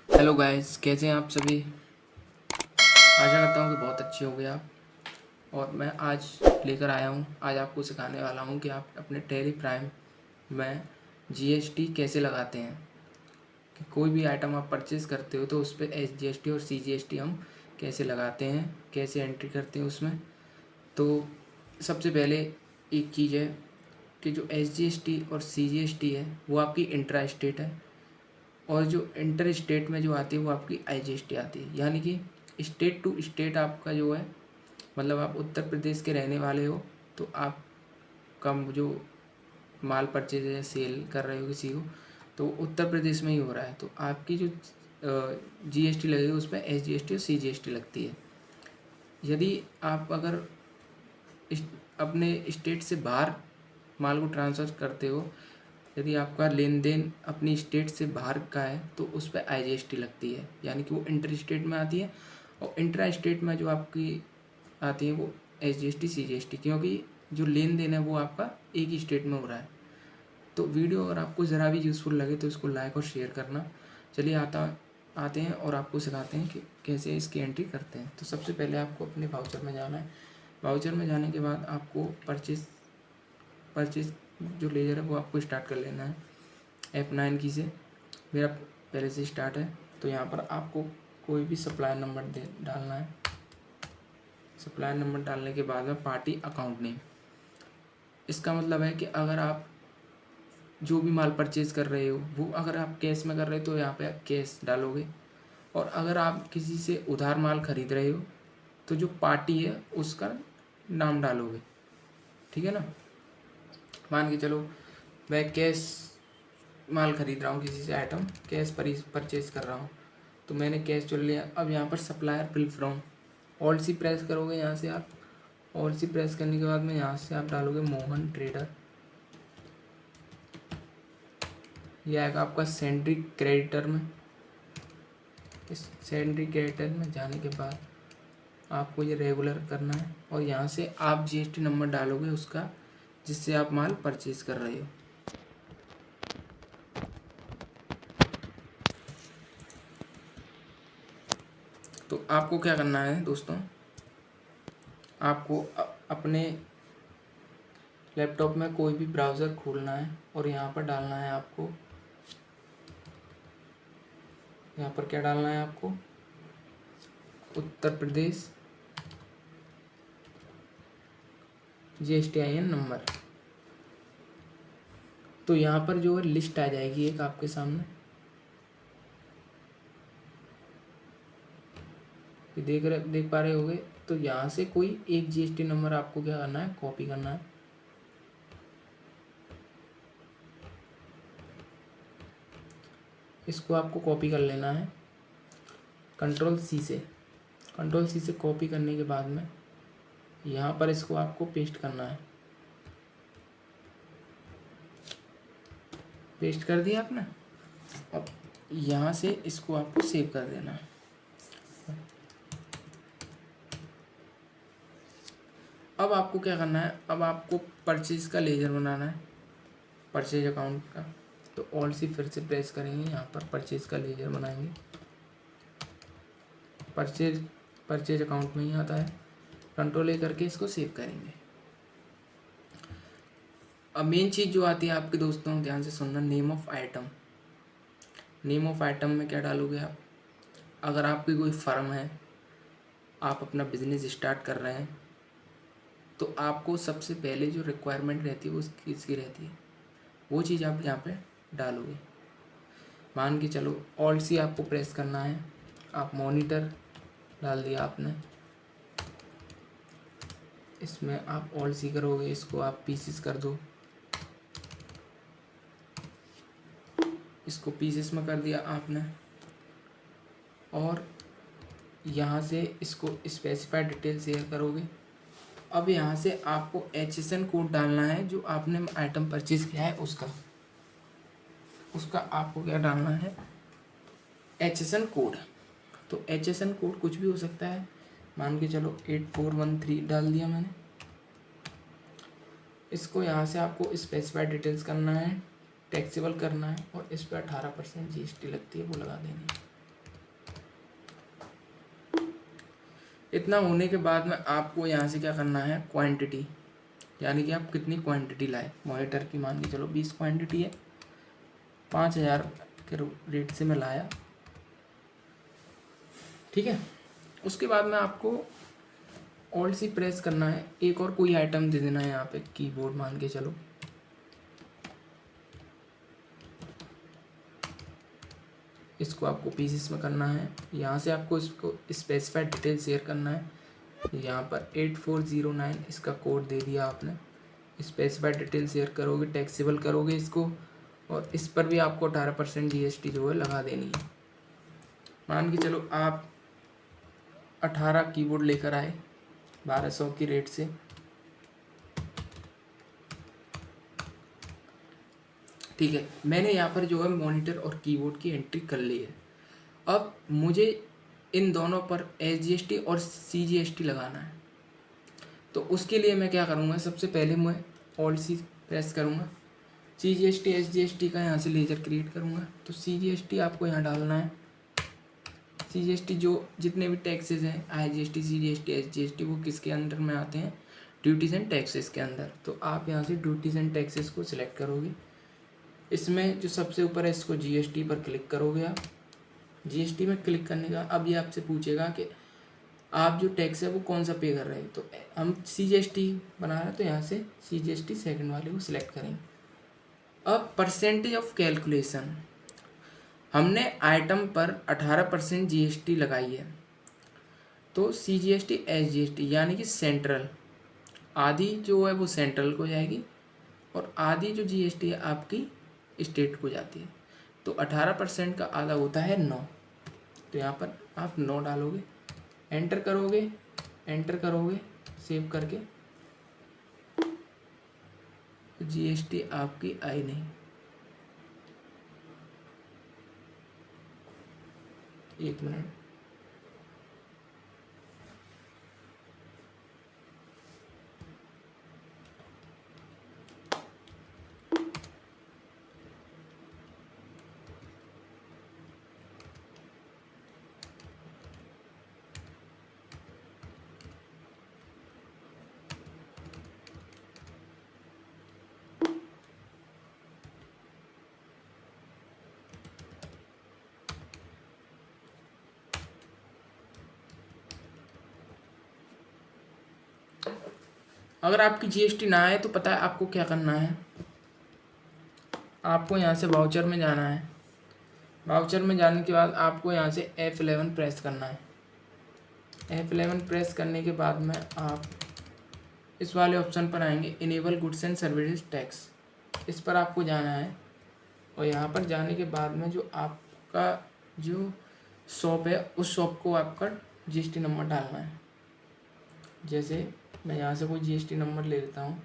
Hello guys, कैसे हैं आप सभी। आशा करता हूँ कि बहुत अच्छे होंगे आप। और मैं आज लेकर आया हूँ, आज आपको सिखाने वाला हूँ कि आप अपने टैली प्राइम में जीएसटी कैसे लगाते हैं। कि कोई भी आइटम आप परचेज़ करते हो तो उस पर एसजीएसटी और सीजीएसटी हम कैसे लगाते हैं, कैसे एंट्री करते हैं उसमें। तो सबसे पहले एक चीज़ है कि जो एसजीएसटी और सीजीएसटी है वो आपकी इंट्रा स्टेट है, और जो इंटर स्टेट में जो आती है वो आपकी आईजीएसटी आती है। यानी कि स्टेट टू स्टेट आपका जो है, मतलब आप उत्तर प्रदेश के रहने वाले हो तो आप कम जो माल परचेज या सेल कर रहे हो किसी को, तो उत्तर प्रदेश में ही हो रहा है, तो आपकी जो जीएसटी लगेगी उसमें एसजीएसटी और सीजीएसटी लगती है। यदि आप अगर अपने स्टेट से बाहर माल को ट्रांसफ़र करते हो, यदि आपका लेन देन अपनी स्टेट से बाहर का है तो उस पर आईजीएसटी लगती है, यानी कि वो इंटर स्टेट में आती है। और इंट्रा स्टेट में जो आपकी आती है वो एसजीएसटी सीजीएसटी, क्योंकि जो लेन देन है वो आपका एक ही स्टेट में हो रहा है। तो वीडियो अगर आपको ज़रा भी यूज़फुल लगे तो इसको लाइक और शेयर करना। चलिए आते हैं और आपको सिखाते हैं कि कैसे इसकी एंट्री करते हैं। तो सबसे पहले आपको अपने वाउचर में जाना है। वाउचर में जाने के बाद आपको परचेज जो लेजर है वो आपको स्टार्ट कर लेना है F9 की से। मेरा पहले से स्टार्ट है, तो यहाँ पर आपको कोई भी सप्लायर नंबर डालना है। सप्लायर नंबर डालने के बाद में पार्टी अकाउंट नेम। इसका मतलब है कि अगर आप जो भी माल परचेज़ कर रहे हो वो अगर आप कैश में कर रहे हो तो यहाँ पे आप कैश डालोगे, और अगर आप किसी से उधार माल खरीद रहे हो तो जो पार्टी है उसका नाम डालोगे। ठीक है ना। मान के चलो मैं कैश माल खरीद रहा हूँ, किसी से आइटम कैश परचेज़ कर रहा हूँ, तो मैंने कैश चुन लिया। अब यहाँ पर supplier bill from all C press करोगे। यहाँ से आप ऑल सी प्रेस करने के बाद में यहाँ से आप डालोगे मोहन ट्रेडर। यह आएगा आपका सेंट्री क्रेडिटर में। इस सेंट्री क्रेडिटर में जाने के बाद आपको ये रेगुलर करना है, और यहाँ से आप जीएसटी नंबर डालोगे उसका जिससे आप माल परचेज़ कर रहे हो। तो आपको क्या करना है दोस्तों, आपको अपने लैपटॉप में कोई भी ब्राउज़र खोलना है और यहाँ पर डालना है आपको, यहाँ पर क्या डालना है आपको, उत्तर प्रदेश GSTIN नंबर। तो यहाँ पर जो है लिस्ट आ जाएगी एक आपके सामने, देख पा रहे होगे। तो यहाँ से कोई एक जीएसटी नंबर आपको क्या करना है, कॉपी करना है। इसको आपको कॉपी कर लेना है कंट्रोल सी से कॉपी करने के बाद में यहाँ पर इसको आपको पेस्ट करना है। पेस्ट कर दिया आपने। अब यहाँ से इसको आपको सेव कर देना है। अब आपको क्या करना है, अब आपको परचेज का लेजर बनाना है, परचेज अकाउंट का। तो ऑल सी फिर से प्रेस करेंगे, यहाँ पर परचेज का लेजर बनाएंगे। परचेज अकाउंट में ही आता है। कंट्रोल A करके इसको सेव करेंगे। अब मेन चीज़ जो आती है आपके दोस्तों, ध्यान से सुनना, name of item. Name of item में क्या डालोगे आप, अगर आपकी कोई फर्म है, आप अपना बिजनेस स्टार्ट कर रहे हैं, तो आपको सबसे पहले जो रिक्वायरमेंट रहती है वो किसकी रहती है, वो चीज़ आप यहाँ पे डालोगे। मान के चलो ऑल्ट सी आपको प्रेस करना है, आप मॉनिटर डाल दिया आपने, इसमें आप ऑल्ट सी करोगे, इसको आप पीसेस कर दो, इसको पीसेस में कर दिया आपने, और यहाँ से इसको स्पेसिफाई डिटेल शेयर करोगे। अब यहाँ से आपको HSN कोड डालना है, जो आपने आइटम परचेज किया है उसका आपको क्या डालना है, HSN कोड। तो HSN कोड कुछ भी हो सकता है, मान के चलो 8413 डाल दिया मैंने। इसको यहाँ से आपको स्पेसिफाई डिटेल्स करना है, टैक्सेबल करना है, और इस पर 18% GST लगती है वो लगा देनी है। इतना होने के बाद में आपको यहाँ से क्या करना है, क्वांटिटी, यानी कि आप कितनी क्वांटिटी लाए। मॉनिटर की मान के चलो 20 क्वांटिटी है, 5000 के रेट से मैं लाया, ठीक है। उसके बाद में आपको ऑल्ट सी प्रेस करना है, एक और कोई आइटम दे देना है यहाँ पे, कीबोर्ड मान के चलो, इसको आपको पीसीस में करना है। यहाँ से आपको इसको स्पेसिफाइड डिटेल शेयर करना है। यहाँ पर 8409 इसका कोड दे दिया आपने, स्पेसिफाइड डिटेल शेयर करोगे, टैक्सेबल करोगे इसको, और इस पर भी आपको 18% जीएसटी जो है लगा देनी है। मान के चलो आप 18 कीबोर्ड लेकर आए 1200 की रेट से, ठीक है। मैंने यहाँ पर जो है मॉनिटर और कीबोर्ड की एंट्री कर ली है। अब मुझे इन दोनों पर SGST और CGST लगाना है। तो उसके लिए मैं क्या करूँगा, सबसे पहले मैं ऑल्ट सी प्रेस करूँगा, CGST SGST का यहाँ से लेजर क्रिएट करूँगा। तो CGST आपको यहाँ डालना है। CGST जो जितने भी टैक्सेस हैं, IGST CGST SGST, वो किसके अंदर में आते हैं, ड्यूटीज़ एंड टैक्सेस के अंदर। तो आप यहाँ से ड्यूटीज़ एंड टैक्सेस को सिलेक्ट करोगे। इसमें जो सबसे ऊपर है इसको GST पर क्लिक करोगे आप। GST में क्लिक करने का अब ये आपसे पूछेगा कि आप जो टैक्स है वो कौन सा पे कर रहे हैं। तो हम CGST बना रहे हैं, तो यहाँ से CGST सेकंड वाले को सिलेक्ट करेंगे। अब परसेंटेज ऑफ कैलकुलेशन, हमने आइटम पर 18% GST लगाई है, तो CGST SGST यानी कि सेंट्रल, आधी जो है वो सेंट्रल को जाएगी और आधी जो GST है आपकी स्टेट को जाती है। तो 18% का आधा होता है 9। तो यहाँ पर आप 9 डालोगे, एंटर करोगे सेव करके, GST आपकी आई नहीं। एक मिनट, अगर आपकी GST ना आए तो पता है आपको क्या करना है। आपको यहाँ से वाउचर में जाना है। वाउचर में जाने के बाद आपको यहाँ से F11 प्रेस करना है। F11 प्रेस करने के बाद में आप इस वाले ऑप्शन पर आएंगे, enable goods and services tax, इस पर आपको जाना है। और यहाँ पर जाने के बाद में जो आपका जो शॉप है उस शॉप को आपका GST नंबर डालना है। जैसे मैं यहाँ से कोई GST नंबर ले लेता हूँ,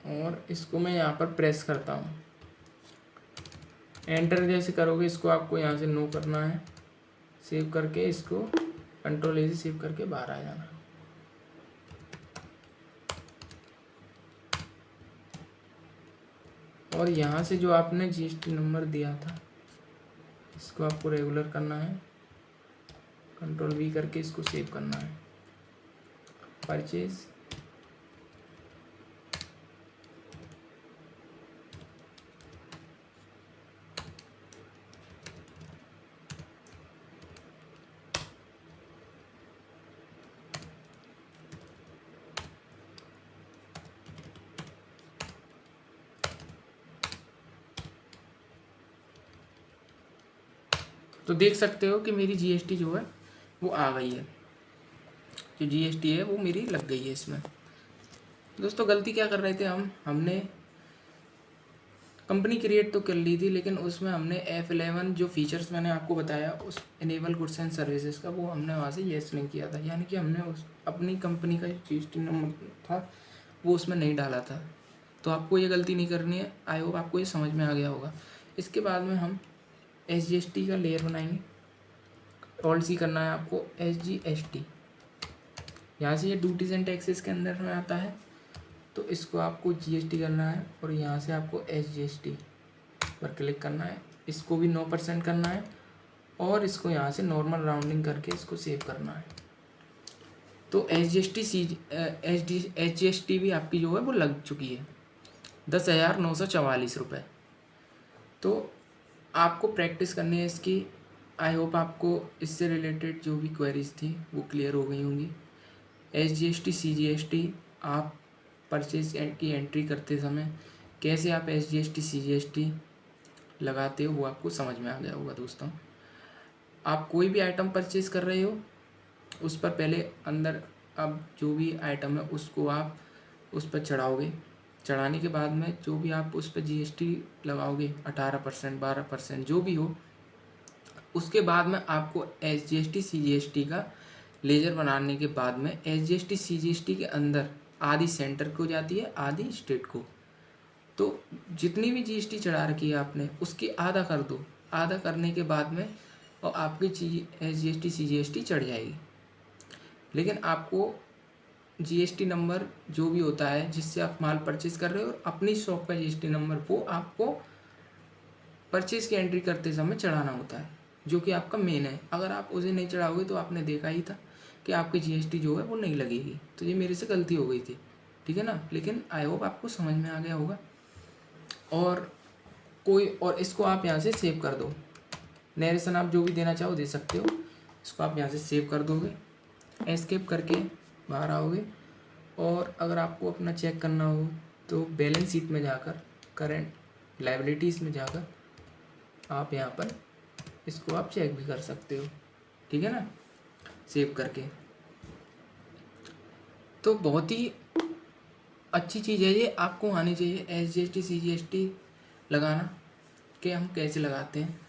और इसको मैं यहाँ पर प्रेस करता हूँ। एंटर जैसे करोगे इसको आपको यहाँ से नो करना है, सेव करके इसको कंट्रोल A से सेव करके बाहर आ जाना। और यहाँ से जो आपने GST नंबर दिया था इसको आपको रेगुलर करना है, कंट्रोल V करके इसको सेव करना है। परचेज, तो देख सकते हो कि मेरी GST जो है वो आ गई है, जो GST है वो मेरी लग गई है इसमें। दोस्तों गलती क्या कर रहे थे हमने कंपनी क्रिएट तो कर ली थी, लेकिन उसमें हमने F11 जो फीचर्स मैंने आपको बताया उस इनेबल गुड्स एंड सर्विसेज का, वो हमने वहाँ से येस नहीं किया था, यानी कि हमने उस अपनी कंपनी का जो GST नंबर था वो उसमें नहीं डाला था। तो आपको ये गलती नहीं करनी है। आई होप आपको ये समझ में आ गया होगा। इसके बाद में हम SGST का लेयर बनाएंगे। पॉलिसी करना है आपको SGST। यहाँ से ये ड्यूटीज़ एंड टैक्सेस के अंदर में आता है, तो इसको आपको GST करना है और यहाँ से आपको SGST पर क्लिक करना है। इसको भी 9% करना है और इसको यहाँ से नॉर्मल राउंडिंग करके इसको सेव करना है। तो SGST भी आपकी जो है वो लग चुकी है 10,944 रुपये। तो आपको प्रैक्टिस करनी है इसकी। आई होप आपको इससे रिलेटेड जो भी क्वेरीज थी वो क्लियर हो गई होंगी। SGST CGST आप परचेज की एंट्री करते समय कैसे आप SGST CGST लगाते हो वो आपको समझ में आ गया होगा दोस्तों। आप कोई भी आइटम परचेज कर रहे हो उस पर पहले अंदर अब जो भी आइटम है उसको आप उस पर चढ़ाओगे। चढ़ाने के बाद में जो भी आप उस पर GST लगाओगे 18% 12% जो भी हो, उसके बाद में आपको SGST CGST का लेजर बनाने के बाद में SGST CGST के अंदर आधी सेंटर को जाती है, आधी स्टेट को। तो जितनी भी GST चढ़ा रखी है आपने उसकी आधा कर दो। आधा करने के बाद में और आपकी SGST CGST चढ़ जाएगी। लेकिन आपको GST नंबर जो भी होता है जिससे आप माल परचेज कर रहे हो और अपनी शॉप का GST नंबर वो आपको परचेज की एंट्री करते समय चढ़ाना होता है, जो कि आपका मेन है। अगर आप उसे नहीं चढ़ाओगे तो आपने देखा ही था कि आपकी GST जो है वो नहीं लगेगी। तो ये मेरे से गलती हो गई थी, ठीक है ना। लेकिन आई होप आपको समझ में आ गया होगा। और इसको आप यहाँ से सेव कर दो। नरेशन आप जो भी देना चाहो दे सकते हो। इसको आप यहाँ से सेव कर दोगे, एस्केप करके बाहर आओगे। और अगर आपको अपना चेक करना हो तो बैलेंस शीट में जाकर करंट लायबिलिटीज़ में जाकर आप यहाँ पर इसको आप चेक भी कर सकते हो, ठीक है ना, सेव करके। तो बहुत ही अच्छी चीज़ है ये, आपको आनी चाहिए SGST CGST लगाना। कि हम कैसे लगाते हैं,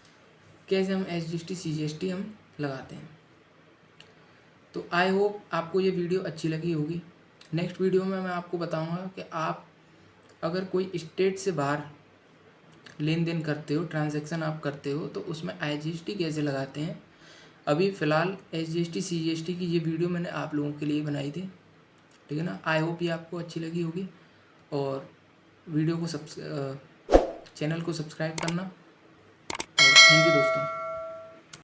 कैसे हम SGST CGST हम लगाते हैं। तो आई होप आपको ये वीडियो अच्छी लगी होगी। नेक्स्ट वीडियो में मैं आपको बताऊंगा कि आप अगर कोई स्टेट से बाहर लेन देन करते हो, ट्रांजैक्शन आप करते हो, तो उसमें IGST कैसे लगाते हैं। अभी फ़िलहाल SGST CGST की ये वीडियो मैंने आप लोगों के लिए बनाई थी, ठीक है ना। आई होप ये आपको अच्छी लगी होगी और वीडियो को चैनल को सब्सक्राइब करना। और थैंक यू दोस्तों।